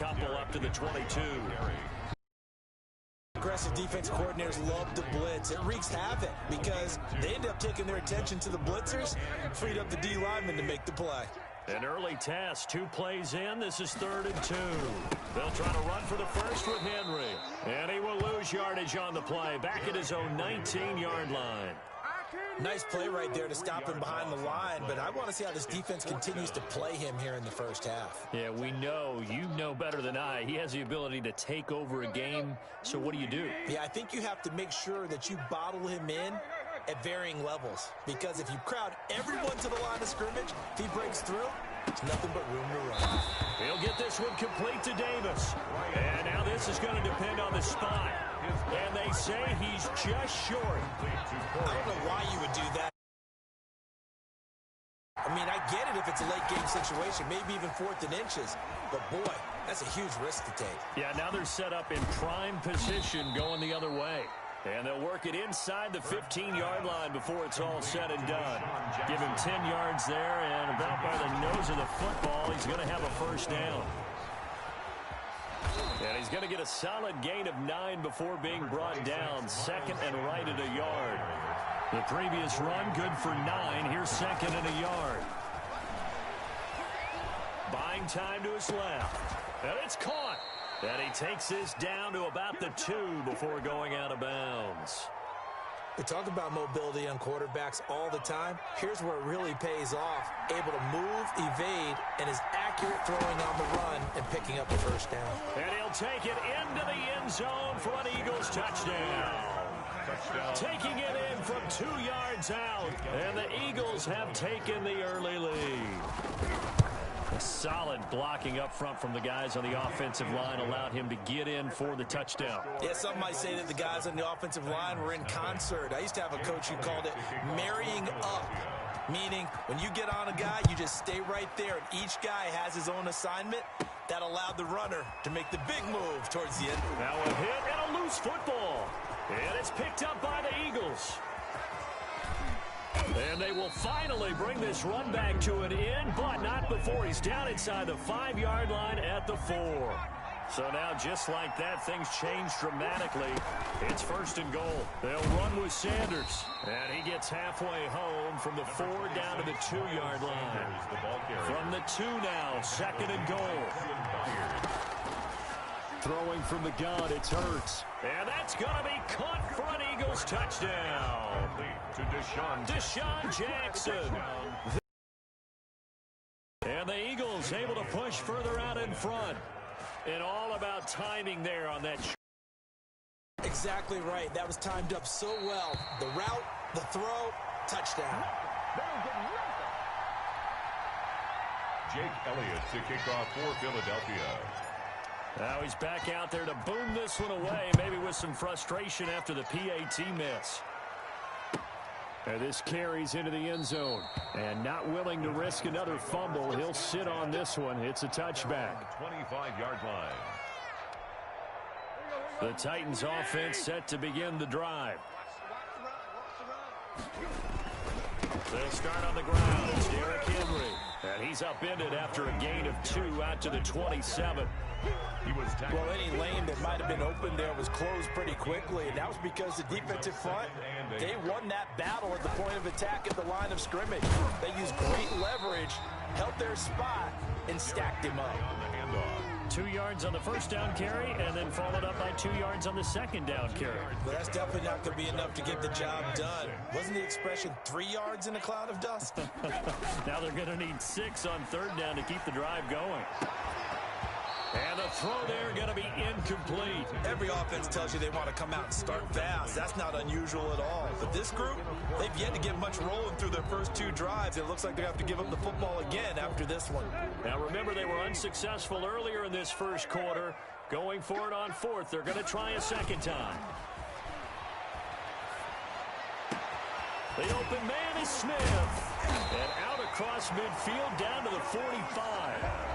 couple up to the 22. Aggressive defense coordinators love to blitz. It wreaks havoc because they end up taking their attention to the blitzers, freed up the D lineman to make the play. An early test, 2 plays in. This is 3rd and 2. They'll try to run for the first with Henry. And he will lose yardage on the play, back at his own 19-yard line. Nice play right there to stop him behind the line, but I want to see how this defense continues to play him here in the first half. Yeah, we know, you know better than I, he has the ability to take over a game, so what do? Yeah, I think you have to make sure that you bottle him in at varying levels, because if you crowd everyone to the line of scrimmage, if he breaks through, it's nothing but room to run. He'll get this one complete to Davis. And now this is going to depend on the spot. And they say he's just short. I don't know why you would do that. I mean, I get it if it's a late game situation, maybe even 4th and inches. But, boy, that's a huge risk to take. Yeah, now they're set up in prime position going the other way. And they'll work it inside the 15-yard line before it's all said and done. Give him 10 yards there, and about by the nose of the football, he's going to have a first down. And he's going to get a solid gain of 9 before being brought down. 2nd and right at a yard. The previous run, good for 9. Here's 2nd and a yard. Buying time to his left. And it's caught. And he takes this down to about the 2 before going out of bounds. We talk about mobility on quarterbacks all the time. Here's where it really pays off. Able to move, evade, and is accurate throwing on the run and picking up a first down. And he'll take it into the end zone for an Eagles touchdown. Taking it in from 2 yards out. And the Eagles have taken the early lead. A solid blocking up front from the guys on the offensive line allowed him to get in for the touchdown. Yeah, some might say that the guys on the offensive line were in concert. I used to have a coach who called it marrying up, meaning when you get on a guy, you just stay right there, and each guy has his own assignment. That allowed the runner to make the big move towards the end. Now a hit and a loose football. And it's picked up by the Eagles. And they will finally bring this run back to an end, but not before he's down inside the 5-yard line at the 4. So now, just like that, things change dramatically. It's 1st and goal. They'll run with Sanders. And he gets halfway home from the 4 down to the 2-yard line. From the 2 now, 2nd and goal. Throwing from the gun, it's Hurts. And that's going to be caught for an Eagles touchdown. To Deshaun Jackson. And the Eagles able to push further out in front. And all about timing there on that. Exactly right. That was timed up so well. The route, the throw, touchdown. Jake Elliott to kick off for Philadelphia. Now he's back out there to boom this one away, maybe with some frustration after the PAT miss. And this carries into the end zone. And not willing to risk another fumble, he'll sit on this one. It's a touchback. 25-yard line. The Titans offense set to begin the drive. They'll start on the ground. It's Derrick Henry. And he's upended after a gain of 2 out to the 27. Well, any lane that might have been open there was closed pretty quickly, and that was because the defensive front, they won that battle at the point of attack at the line of scrimmage. They used great leverage, held their spot, and stacked him up. 2 yards on the first down carry, and then followed up by 2 yards on the second down carry. Well, that's definitely not going to be enough to get the job done. Wasn't the expression 3 yards in a cloud of dust? Now they're going to need 6 on 3rd down to keep the drive going. And the throw there going to be incomplete. Every offense tells you they want to come out and start fast. That's not unusual at all. But this group, they've yet to get much rolling through their first 2 drives. It looks like they have to give up the football again after this one. Now remember, they were unsuccessful earlier in this first quarter. Going for it on 4th. They're going to try a second time. The open man is Smith. And out across midfield down to the 45.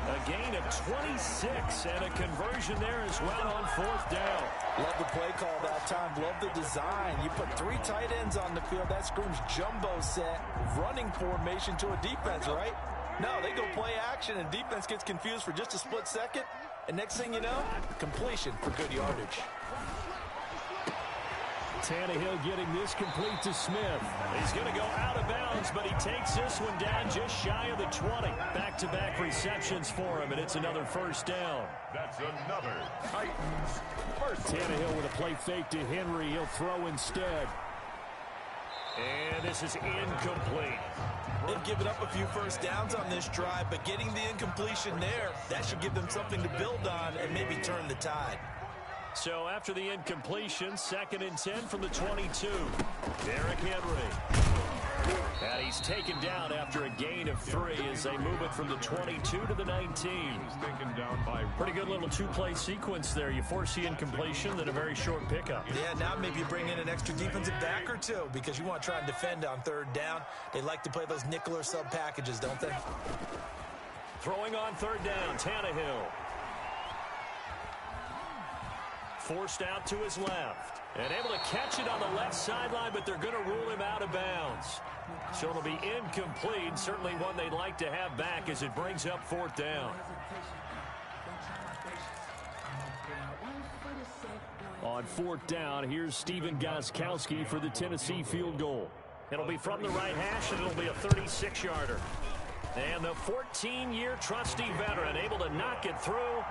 A gain of 26 and a conversion there as well on 4th down. Love the play call that time. Love the design. You put 3 tight ends on the field. That screams jumbo set, running formation to a defense, right? No, they go play action, and defense gets confused for just a split second. And next thing you know, completion for good yardage. Tannehill getting this complete to Smith. He's going to go out of bounds, but he takes this one down just shy of the 20. Back-to-back receptions for him, and it's another first down. That's another Titans first. Tannehill with a play fake to Henry. He'll throw instead. And this is incomplete. They've given up a few first downs on this drive, but getting the incompletion there, that should give them something to build on and maybe turn the tide. So after the incompletion, 2nd and 10 from the 22. Derrick Henry. And he's taken down after a gain of 3 as they move it from the 22 to the 19. He's taken down by pretty good little two-play sequence there. You force the incompletion, then a very short pickup. Yeah, now maybe you bring in an extra defensive back or two because you want to try and defend on 3rd down. They like to play those nickel or sub packages, don't they? Throwing on 3rd down, Tannehill. Forced out to his left. And able to catch it on the left sideline, but they're going to rule him out of bounds. So it'll be incomplete. Certainly one they'd like to have back as it brings up 4th down. On 4th down, here's Ty2saucyy for the Tennessee field goal. It'll be from the right hash, and it'll be a 36-yarder. And the 14-year trusty veteran able to knock it through.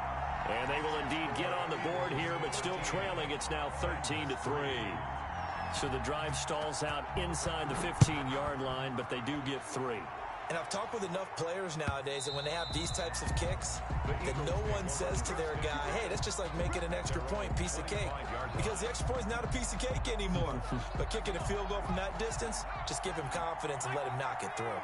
And they will indeed get on the board here, but still trailing. It's now 13-3. So the drive stalls out inside the 15-yard line, but they do get 3. And I've talked with enough players nowadays that when they have these types of kicks, that no one says to their guy, hey, that's just like making an extra point, piece of cake. Because the extra point is not a piece of cake anymore. But kicking a field goal from that distance, just give him confidence and let him knock it through.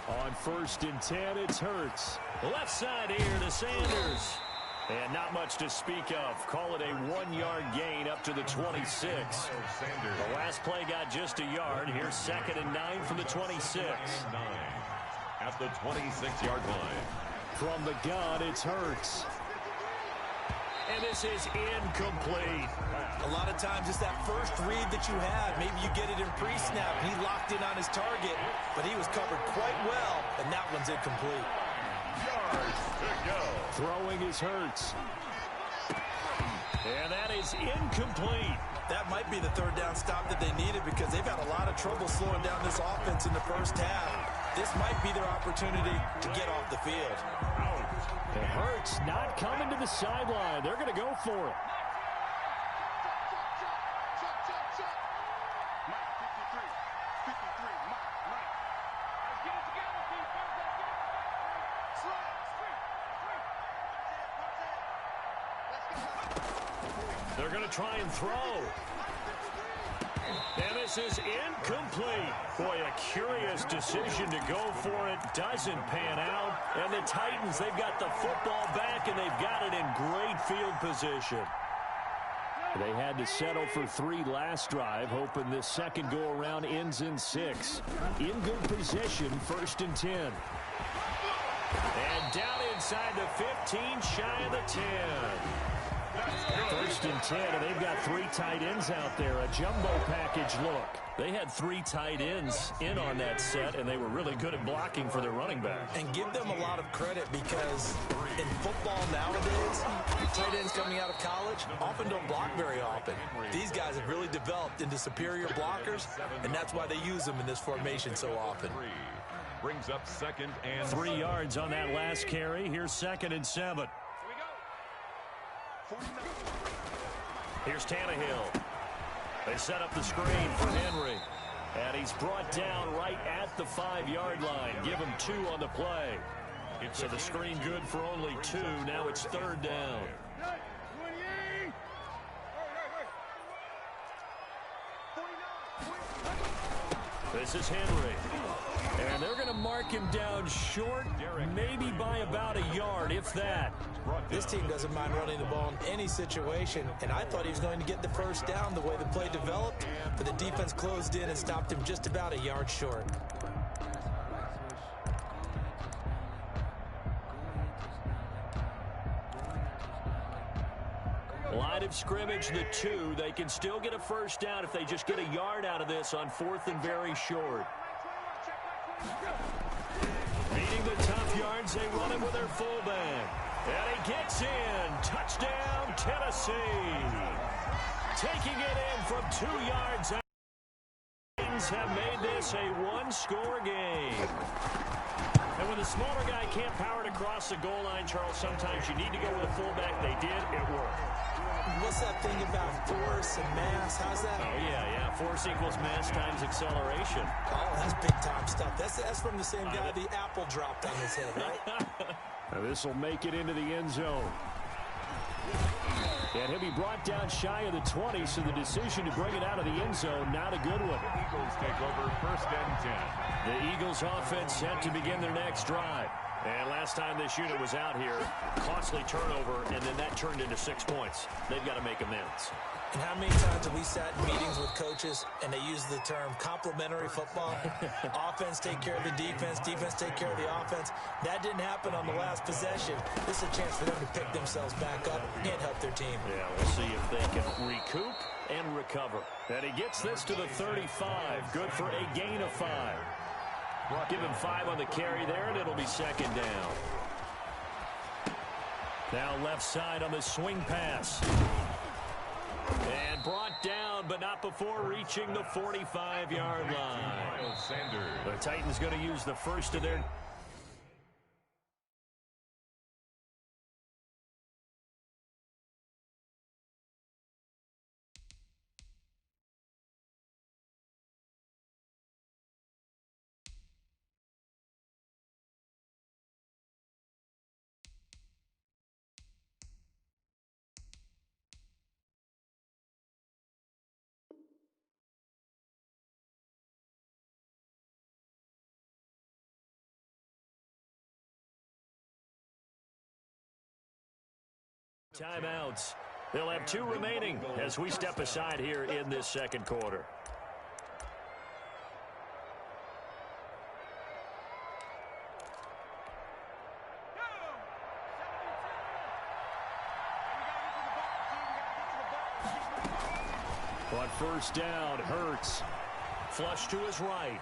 On 1st and 10, it's Hurts. Left side here to Sanders. And not much to speak of. Call it a 1-yard gain up to the 26. The last play got just a yard. Here's 2nd and 9 from the 26. At the 26-yard line. From the gun, it's Hurts. And this is incomplete. A lot of times it's that first read that you have. Maybe you get it in pre-snap. He locked in on his target, but he was covered quite well, and that one's incomplete. Yards to go. Throwing is Hurts. And that is incomplete. That might be the 3rd down stop that they needed because they've had a lot of trouble slowing down this offense in the first half. This might be their opportunity to get off the field. And Hurts not coming to the sideline. They're going to go for it. They're going to try and throw. And this is incomplete. Boy, a curious decision to go for it. Doesn't pan out. And the Titans, they've got the football back, and they've got it in great field position. They had to settle for 3 last drive, hoping this second go-around ends in 6. In good position, 1st and 10. And down inside the 15, shy of the 10. 1st and 10, and they've got 3 tight ends out there. A jumbo package look. They had 3 tight ends in on that set, and they were really good at blocking for their running back. And give them a lot of credit because in football nowadays, tight ends coming out of college often don't block very often. These guys have really developed into superior blockers, and that's why they use them in this formation so often. Brings up 2nd and 3 yards on that last carry. Here's 2nd and 7. Here's Tannehill. They set up the screen for Henry. And he's brought down right at the 5-yard line. Give him 2 on the play. So the screen good for only 2. Now it's 3rd down. This is Henry. And they're going to mark him down short, maybe by about a yard, if that. This team doesn't mind running the ball in any situation, and I thought he was going to get the first down the way the play developed, but the defense closed in and stopped him just about a yard short. Line of scrimmage, the 2. They can still get a first down if they just get a yard out of this on 4th and very short. Beating the tough yards, they run it with their fullback. And he gets in. Touchdown, Tennessee. Taking it in from 2 yards out. Have made this a one-score game. And when the smaller guy can't power it across the goal line, Charles, sometimes you need to go with a fullback. They did. It worked. What's that thing about force and mass? How's that? Oh, yeah. Force equals mass times acceleration. Oh, that's big-time stuff. That's from the same guy the apple dropped on his head, right? Now this will make it into the end zone. And he'll be brought down shy of the 20, so the decision to bring it out of the end zone, not a good one. The Eagles take over 1st and 10. The Eagles offense set to begin their next drive. And last time this unit was out here, costly turnover, and then that turned into 6 points. They've got to make amends. And how many times have we sat in meetings with coaches and they use the term complementary football? Offense take care of the defense, defense take care of the offense. That didn't happen on the last possession. This is a chance for them to pick themselves back up and help their team. Yeah, we'll see if they can recoup and recover. And he gets this to the 35. Good for a gain of 5. Give him 5 on the carry there, and it'll be 2nd down. Now left side on the swing pass. And brought down, but not before reaching the 45-yard line. The Titans going to use the first of their... timeouts. They'll have 2 remaining as we step aside here in this 2nd quarter. On 1st down, Hurts. Flush to his right.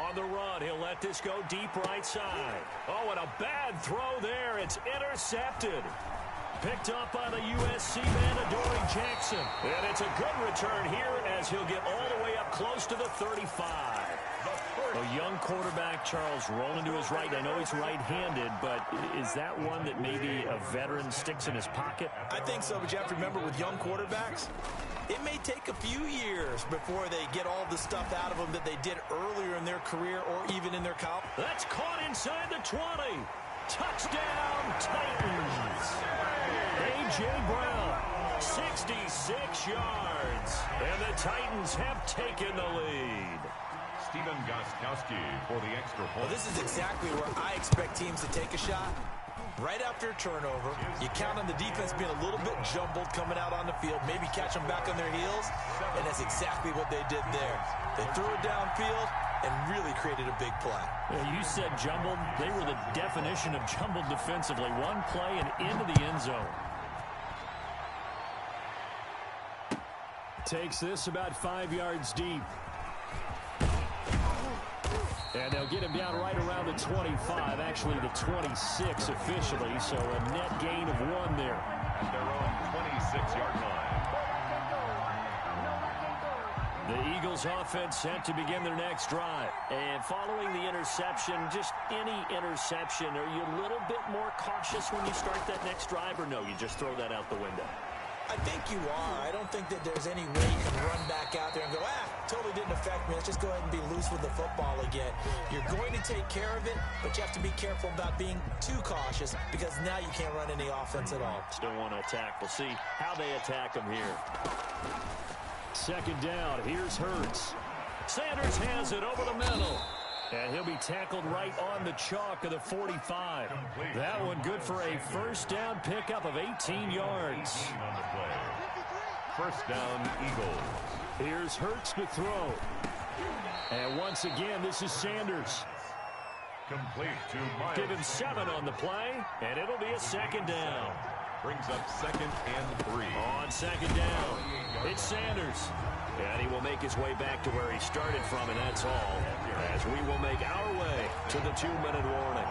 On the run, he'll let this go deep right side. Oh, and a bad throw there. It's intercepted. Picked up by the USC man, Adoree Jackson. And it's a good return here as he'll get all the way up close to the 35. A young quarterback, Charles, rolling to his right. I know he's right-handed, but is that one that maybe a veteran sticks in his pocket? I think so, but you have to remember with young quarterbacks, it may take a few years before they get all the stuff out of them that they did earlier in their career or even in their college. That's caught inside the 20. Touchdown, Titans. A.J. Brown, 66 yards. And the Titans have taken the lead. Stephen Gostkowski for the extra point. Well, this is exactly where I expect teams to take a shot. Right after a turnover, you count on the defense being a little bit jumbled coming out on the field, maybe catch them back on their heels, and that's exactly what they did there. They threw it downfield and really created a big play. Well, you said jumbled. They were the definition of jumbled defensively. One play and into the end zone. Takes this about 5 yards deep. And they'll get him down right around the 25, actually the 26 officially, so a net gain of 1 there. At their own 26-yard line. The Eagles offense set to begin their next drive. And following the interception, just any interception, are you a little bit more cautious when you start that next drive, or no, you just throw that out the window? I think you are. I don't think that there's any way you can run back out there and go, totally didn't affect me. Let's just go ahead and be loose with the football again. You're going to take care of it, but you have to be careful about being too cautious because now you can't run any offense at all. Still want to attack. We'll see how they attack them here. 2nd down. Here's Hurts. Sanders has it over the middle. And he'll be tackled right on the chalk of the 45. That one good for a 1st down pickup of 18 yards. On the play. 1st down, Eagles. Here's Hurts to throw. And once again, this is Sanders. Complete to Miles. Give him 7 on the play, and it'll be a 2nd down. Brings up 2nd and 3. On 2nd down, it's Sanders. And he will make his way back to where he started from, and that's all, as we will make our way to the 2-minute warning.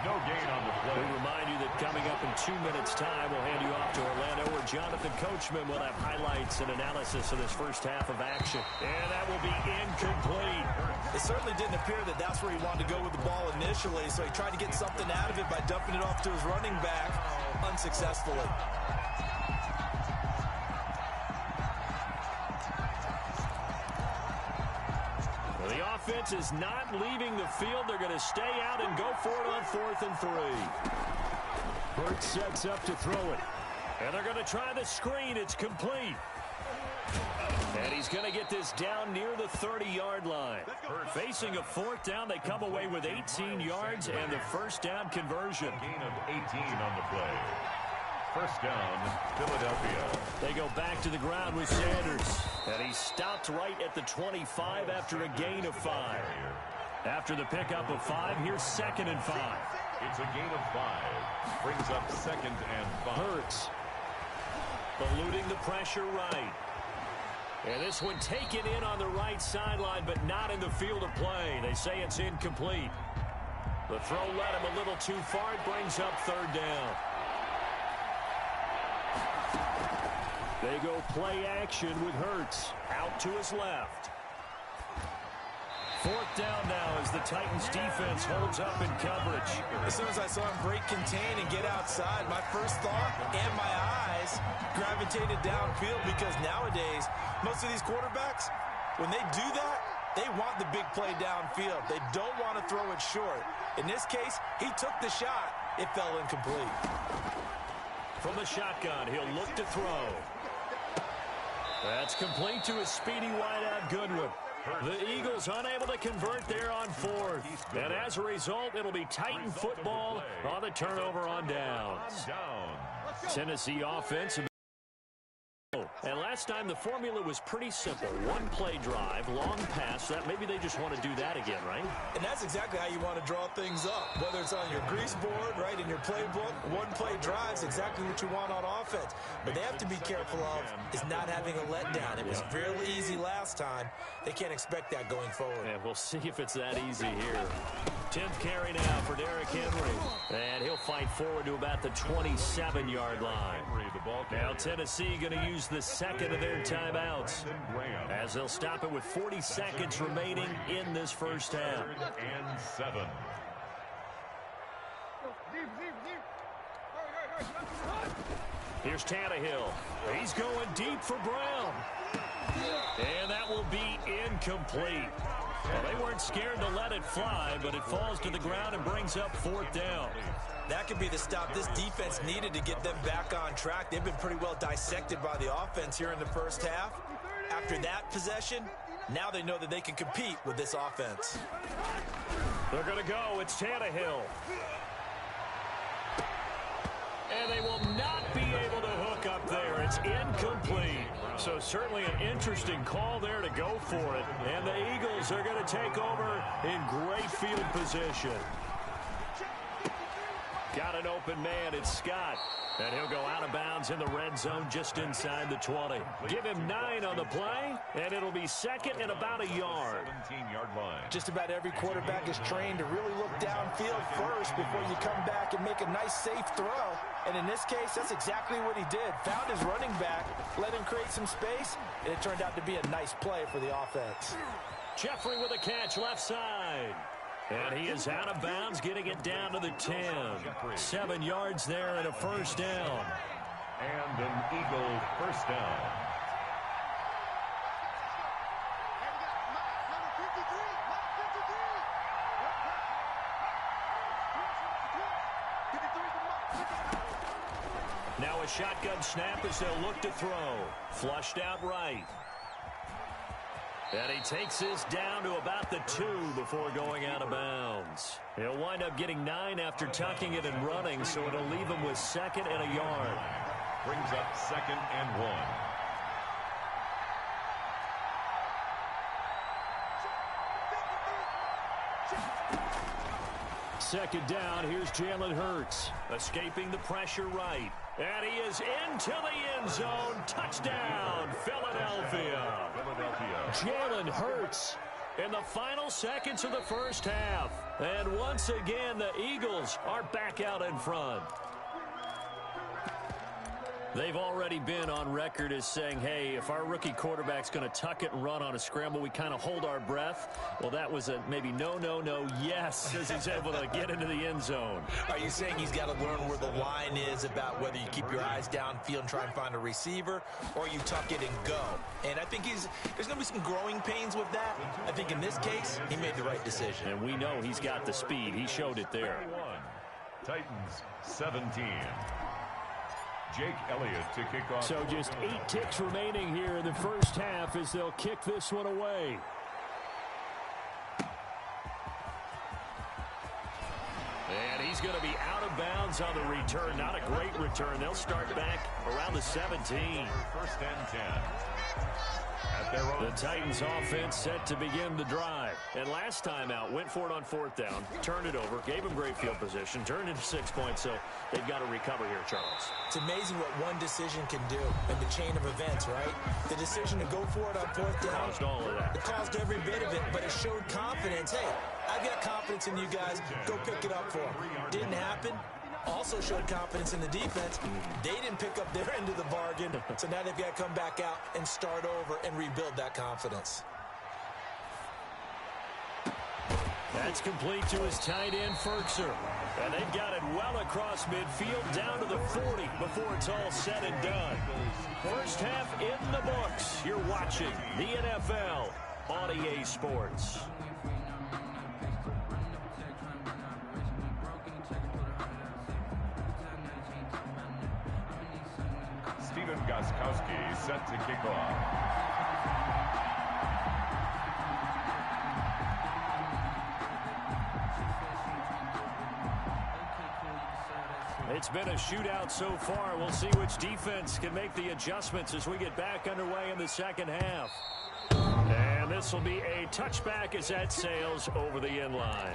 No gain on the play. We remind you that coming up in 2 minutes' time, we'll hand you off to Orlando, where Jonathan Coachman will have highlights and analysis of this first half of action. And that will be incomplete. It certainly didn't appear that that's where he wanted to go with the ball initially, so he tried to get something out of it by dumping it off to his running back unsuccessfully. The offense is not leaving the field. They're going to stay out and go for it on 4th and 3. Hurts sets up to throw it. And they're going to try the screen. It's complete. And he's going to get this down near the 30-yard line. Facing a 4th down, they come away with 18 yards and the first down conversion. Gain of 18 on the play. First down, Philadelphia. They go back to the ground with Sanders. And he stopped right at the 25 after a gain of 5. After the pickup of 5, here's 2nd and 5. It's a gain of 5. Brings up 2nd and 5. Hurts eluding the pressure right. And this one taken in on the right sideline, but not in the field of play. They say it's incomplete. The throw led him a little too far. It brings up 3rd down. They go play action with Hurts out to his left. 4th down now as the Titans defense holds up in coverage. As soon as I saw him break contain and get outside, my first thought and my eyes gravitated downfield, because nowadays most of these quarterbacks, when they do that, they want the big play downfield. They don't want to throw it short. In this case, he took the shot. It fell incomplete. From the shotgun, he'll look to throw. That's complete to his speedy wideout Goodwin. The Eagles unable to convert there on 4th. And as a result, it'll be Titan football on the turnover on downs. Tennessee offense. And last time the formula was pretty simple. One play drive, long pass. That maybe they just want to do that again, right? And that's exactly how you want to draw things up. Whether it's on your grease board, right, in your playbook, one play drive's exactly what you want on offense. But they have to be careful of is not having a letdown. It was fairly easy last time. They can't expect that going forward. Yeah, we'll see if it's that easy here. 10th carry now for Derrick Henry. And he'll fight forward to about the 27-yard line. Now Tennessee going to use the second of their timeouts, as they'll stop it with 40 seconds remaining in this first half. And 7. Here's Tannehill. He's going deep for Brown. And that will be incomplete. Well, they weren't scared to let it fly, but it falls to the ground and brings up 4th down. That could be the stop this defense needed to get them back on track. They've been pretty well dissected by the offense here in the first half. After that possession, now they know that they can compete with this offense. They're going to go. It's Tannehill. And they will not be able to hook up there. It's incomplete. So certainly an interesting call there to go for it. And the Eagles are going to take over in great field position. Got an open man. It's Scott. And he'll go out of bounds in the red zone just inside the 20. Give him 9 on the play, and it'll be second and about a yard. 17-yard line. Just about every quarterback is trained to really look downfield first before you come back and make a nice, safe throw. And in this case, that's exactly what he did. Found his running back, let him create some space, and it turned out to be a nice play for the offense. Jeffrey with a catch left side. And he is out of bounds, getting it down to the 10. 7 yards there and a first down. And an Eagle first down. Now a shotgun snap as they'll look to throw. Flushed out right. And he takes this down to about the 2 before going out of bounds. He'll wind up getting 9 after tucking it and running, so it'll leave him with second and a yard. Brings up 2nd and 1. Second down, here's Jalen Hurts. Escaping the pressure right. And he is into the end zone. Touchdown, Philadelphia. Jalen Hurts in the final seconds of the first half. And once again, the Eagles are back out in front. They've already been on record as saying, hey, if our rookie quarterback's going to tuck it and run on a scramble, we kind of hold our breath. Well, that was a maybe no, yes, as he's able to get into the end zone. Are you saying he's got to learn where the line is about whether you keep your eyes downfield and try and find a receiver, or you tuck it and go? And I think there's going to be some growing pains with that. I think in this case, he made the right decision. And we know he's got the speed. He showed it there. Titans 17. Jake Elliott to kick off. So just 8 ticks remaining here in the first half as they'll kick this one away. And he's going to be out of bounds on the return. Not a great return. They'll start back around the 17. First and 10. The Titans offense set to begin the drive. And last time out, went for it on 4th down, turned it over, gave him great field position, turned into 6 points, so they've got to recover here, Charles. It's amazing what one decision can do in the chain of events, right? The decision to go for it on 4th down. Caused all of that. It caused every bit of it, but it showed confidence. Hey, I've got confidence in you guys. Go pick it up for them. Didn't happen. Also showed confidence in the defense. They didn't pick up their end of the bargain, so now they've got to come back out and start over and rebuild that confidence. That's complete to his tight end, Ferkser. And they've got it well across midfield down to the 40 before it's all said and done. First half in the books. You're watching the NFL on EA Sports. Ty2saucyy set to kick off. It's been a shootout so far. We'll see which defense can make the adjustments as we get back underway in the second half. And this will be a touchback as that sails over the end line.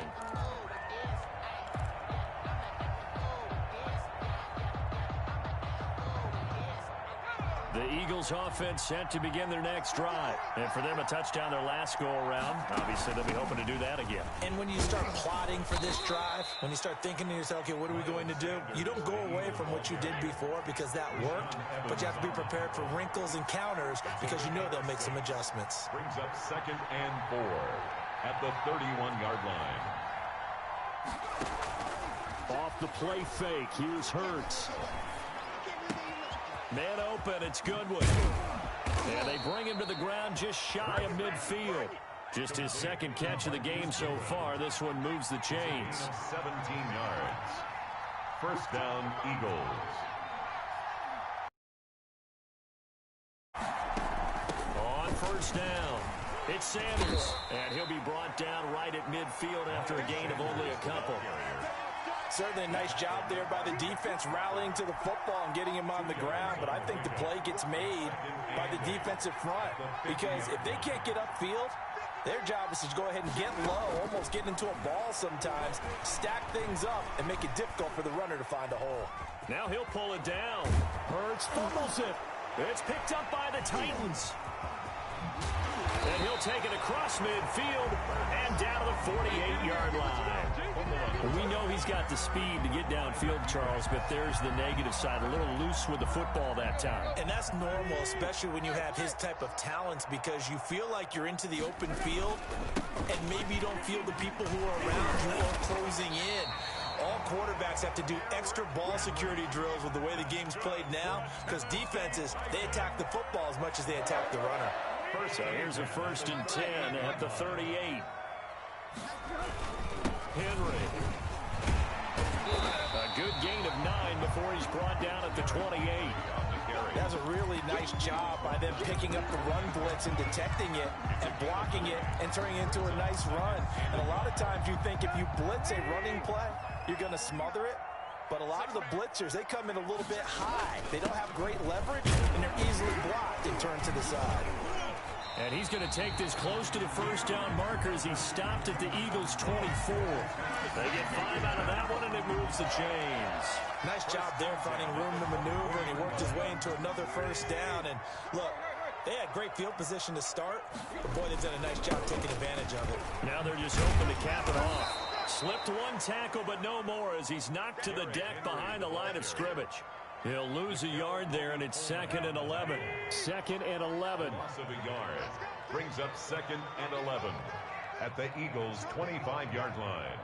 The Eagles offense set to begin their next drive. And for them, a touchdown their last go-around. Obviously, they'll be hoping to do that again. And when you start plotting for this drive, when you start thinking to yourself, okay, what are we going to do? You don't go away from what you did before because that worked, but you have to be prepared for wrinkles and counters because you know they'll make some adjustments. Brings up 2nd and 4 at the 31-yard line. Off the play fake, here's Hurts. Man open, it's Goodwin. And they bring him to the ground just shy of midfield. Just his second catch of the game so far. This one moves the chains. 17 yards. First down, Eagles. On first down, it's Sanders. And he'll be brought down right at midfield after a gain of only a couple. Certainly a nice job there by the defense rallying to the football and getting him on the ground, but I think the play gets made by the defensive front because if they can't get upfield, their job is to go ahead and get low, almost get into a ball sometimes, stack things up, and make it difficult for the runner to find a hole. Now he'll pull it down. Hurts fumbles it. It's picked up by the Titans. And he'll take it across midfield and down to the 48-yard line. We know he's got the speed to get downfield, Charles, but there's the negative side. A little loose with the football that time. And that's normal, especially when you have his type of talents, because you feel like you're into the open field, and maybe you don't feel the people who are around you are closing in. All quarterbacks have to do extra ball security drills with the way the game's played now, because defenses, they attack the football as much as they attack the runner. So here's a 1st and 10 at the 38. Henry. A good gain of 9 before he's brought down at the 28. That's a really nice job by them picking up the run blitz and detecting it and blocking it and turning it into a nice run. And a lot of times you think if you blitz a running play, you're going to smother it. But a lot of the blitzers, they come in a little bit high. They don't have great leverage, and they're easily blocked and turned to the side. And he's going to take this close to the first down marker as he stopped at the Eagles' 24. They get 5 out of that one, and it moves the chains. Nice job there finding room to maneuver, and he worked his way into another first down. And look, they had great field position to start, but boy, they've done a nice job taking advantage of it. Now they're just hoping to cap it off. Slipped one tackle, but no more as he's knocked to the deck behind the line of scrimmage. He'll lose a yard there, and it's 2nd and 11. 2nd and 11. Loss of a yard brings up 2nd and 11 at the Eagles' 25-yard line.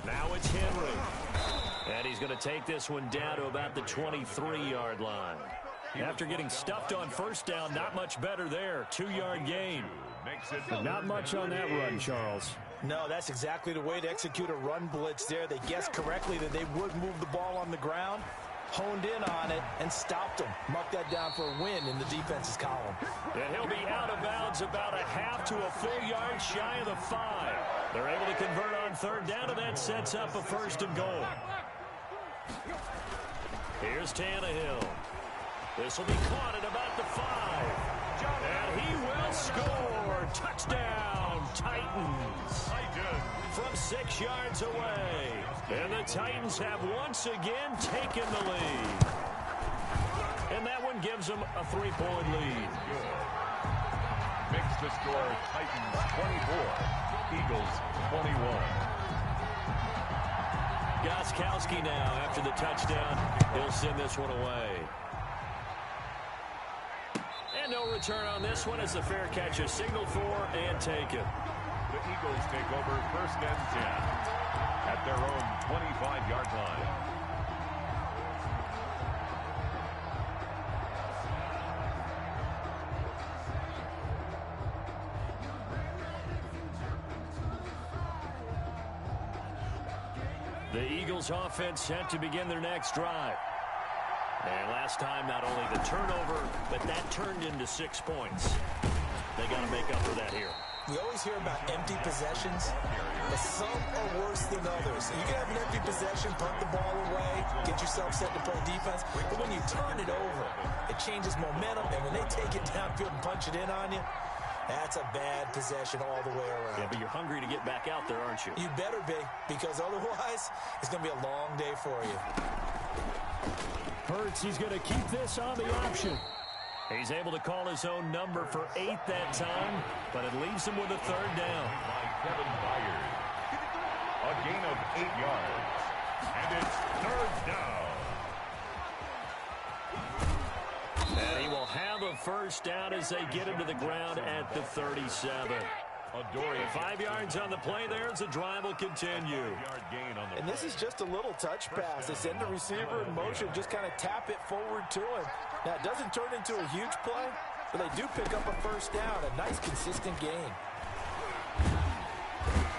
Now it's Henry. And he's going to take this one down to about the 23-yard line. After getting stuffed on first down, not much better there. 2-yard gain. But not much on that run, Charles. No, that's exactly the way to execute a run blitz there. They guessed correctly that they would move the ball on the ground, honed in on it, and stopped them. Mark that down for a win in the defense's column. And he'll be out of bounds about a half to a full yard shy of the 5. They're able to convert on third down, and that sets up a 1st and goal. Here's Tannehill. This will be caught at about the 5. And he will score. Touchdown, Titans. From 6 yards away. And the Titans have once again taken the lead. And that one gives them a 3-point lead. Makes the score Titans 24, Eagles 21. Gostkowski now after the touchdown. He'll send this one away. And no return on this one as the fair catch is signaled for and taken. The Eagles take over 1st and 10 at their own 25-yard line. The Eagles offense set to begin their next drive. And last time, not only the turnover, but that turned into 6 points. They got to make up for that here. We always hear about empty possessions, but some are worse than others. You can have an empty possession, punt the ball away, get yourself set to play defense, but when you turn it over, it changes momentum, and when they take it downfield and punch it in on you, that's a bad possession all the way around. Yeah, but you're hungry to get back out there, aren't you? You better be, because otherwise, it's going to be a long day for you. Hurts, he's going to keep this on the option. He's able to call his own number for 8 that time, but it leaves him with a 3rd down. By Kevin Byard. A gain of 8 yards. And it's 3rd down. And he will have a 1st down as they get him to the ground at the 37. 5 yards on the play there as the drive will continue. And this is just a little touch pass. They send the receiver in motion, just kind of tap it forward to him. Now, it doesn't turn into a huge play, but they do pick up a 1st down, a nice, consistent gain.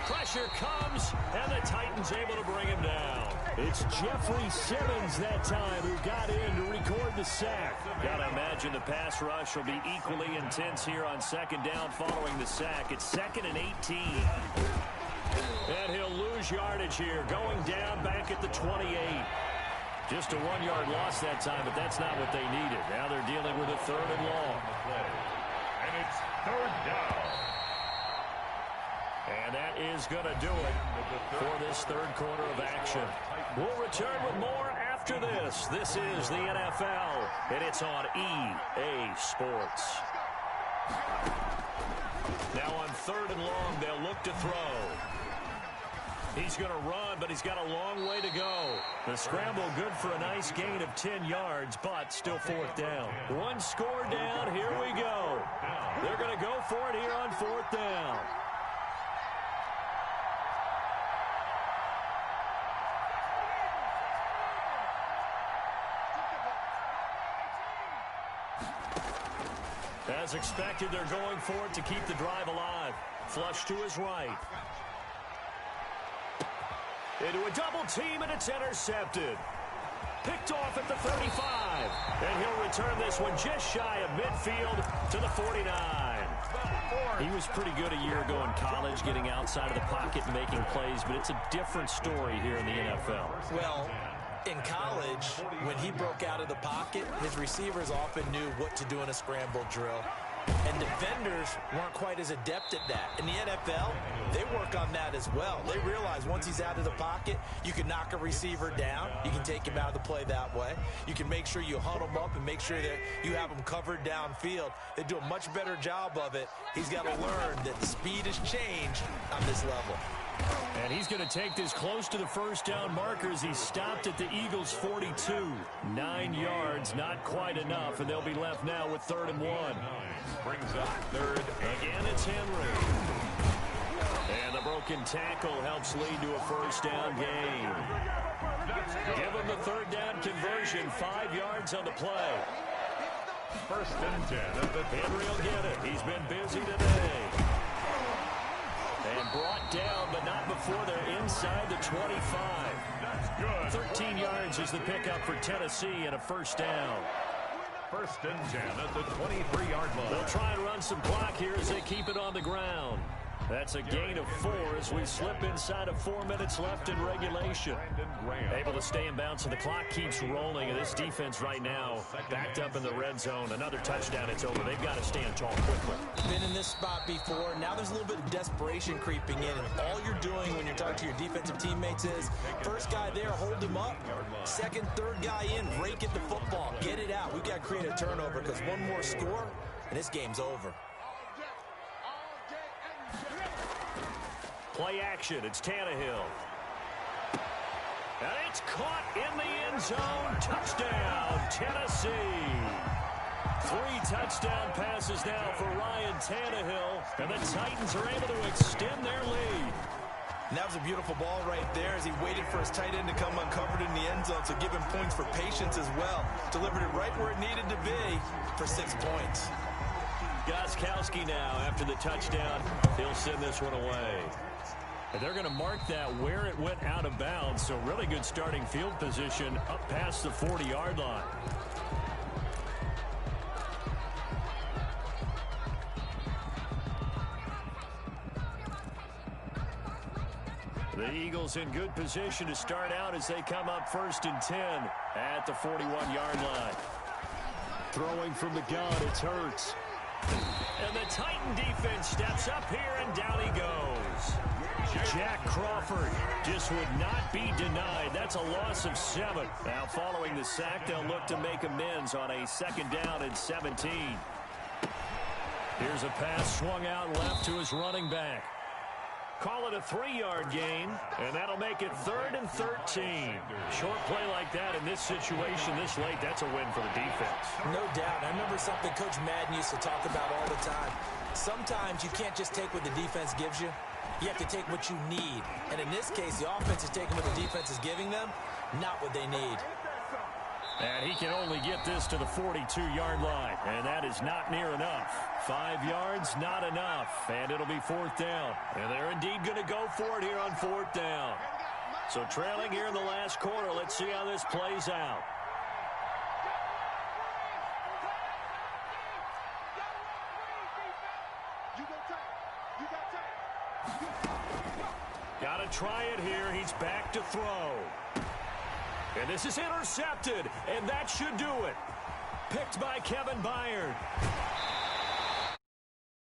Pressure comes, and the Titans able to bring him down. It's Jeffrey Simmons that time who got in to record the sack. Gotta imagine the pass rush will be equally intense here on 2nd down following the sack. It's 2nd and 18. And he'll lose yardage here, going down back at the 28. Just a 1-yard loss that time, but that's not what they needed. Now they're dealing with a 3rd and long. And it's 3rd down. And that is going to do it for this 3rd quarter of action. We'll return with more after this. This is the NFL, and it's on EA Sports. Now on 3rd and long, they'll look to throw. He's going to run, but he's got a long way to go. The scramble good for a nice gain of 10 yards, but still 4th down. 1 score down. Here we go. They're going to go for it here on 4th down. As expected, they're going for it to keep the drive alive. Flush to his right. Into a double team, and it's intercepted. Picked off at the 35. And he'll return this one just shy of midfield to the 49. He was pretty good a year ago in college, getting outside of the pocket and making plays, but it's a different story here in the NFL. Well, In college, when he broke out of the pocket, his receivers often knew what to do in a scramble drill. And defenders weren't quite as adept at that. In the NFL, they work on that as well. They realize once he's out of the pocket, you can knock a receiver down. You can take him out of the play that way. You can make sure you huddle him up and make sure that you have him covered downfield. They do a much better job of it. He's got to learn that speed has changed on this level. And he's going to take this close to the first down markers. He stopped at the Eagles' 42. 9 yards, not quite enough, and they'll be left now with 3rd and 1. Brings up 3rd. Again, it's Henry. And the broken tackle helps lead to a first down gain. Give him the 3rd down conversion, 5 yards on the play. 1st and 10. Henry will get it. He's been busy today. And brought down, but not before they're inside the 25. That's good. 13 yards is the pickup for Tennessee and a first down. 1st and 10 at the 23-yard line. They'll try and run some clock here as they keep it on the ground. That's a gain of 4 as we slip inside of 4 minutes left in regulation. Able to stay in bounds, and the clock keeps rolling. And this defense right now backed up in the red zone. Another touchdown, it's over. They've got to stand tall quickly. Been in this spot before. Now there's a little bit of desperation creeping in. And all you're doing when you're talking to your defensive teammates is, first guy there, hold him up. Second, third guy in, rake at the football. Get it out. We've got to create a turnover because one more score, and this game's over. Play action. It's Tannehill. And it's caught in the end zone. Touchdown, Tennessee. 3 touchdown passes now for Ryan Tannehill. And the Titans are able to extend their lead. And that was a beautiful ball right there as he waited for his tight end to come uncovered in the end zone. So give him points for patience as well. Delivered it right where it needed to be for 6 points. Gostkowski now after the touchdown. He'll send this one away. And they're going to mark that where it went out of bounds. So really good starting field position up past the 40-yard line. The Eagles in good position to start out as they come up 1st and 10 at the 41-yard line. Throwing from the gun, it's Hurts. And the Titan defense steps up here, and down he goes. Jack Crawford just would not be denied. That's a loss of 7. Now following the sack, they'll look to make amends on a 2nd down and 17. Here's a pass swung out left to his running back. Call it a 3-yard gain, and that'll make it 3rd and 13. Short play like that in this situation this late, that's a win for the defense. No doubt. I remember something Coach Madden used to talk about all the time. Sometimes you can't just take what the defense gives you. You have to take what you need. And in this case, the offense is taking what the defense is giving them, not what they need. And he can only get this to the 42-yard line, and that is not near enough. 5 yards, not enough, and it'll be 4th down. And they're indeed going to go for it here on 4th down. So trailing here in the last quarter, let's see how this plays out. Got to try it here. He's back to throw. And this is intercepted, and that should do it. Picked by Kevin Byard.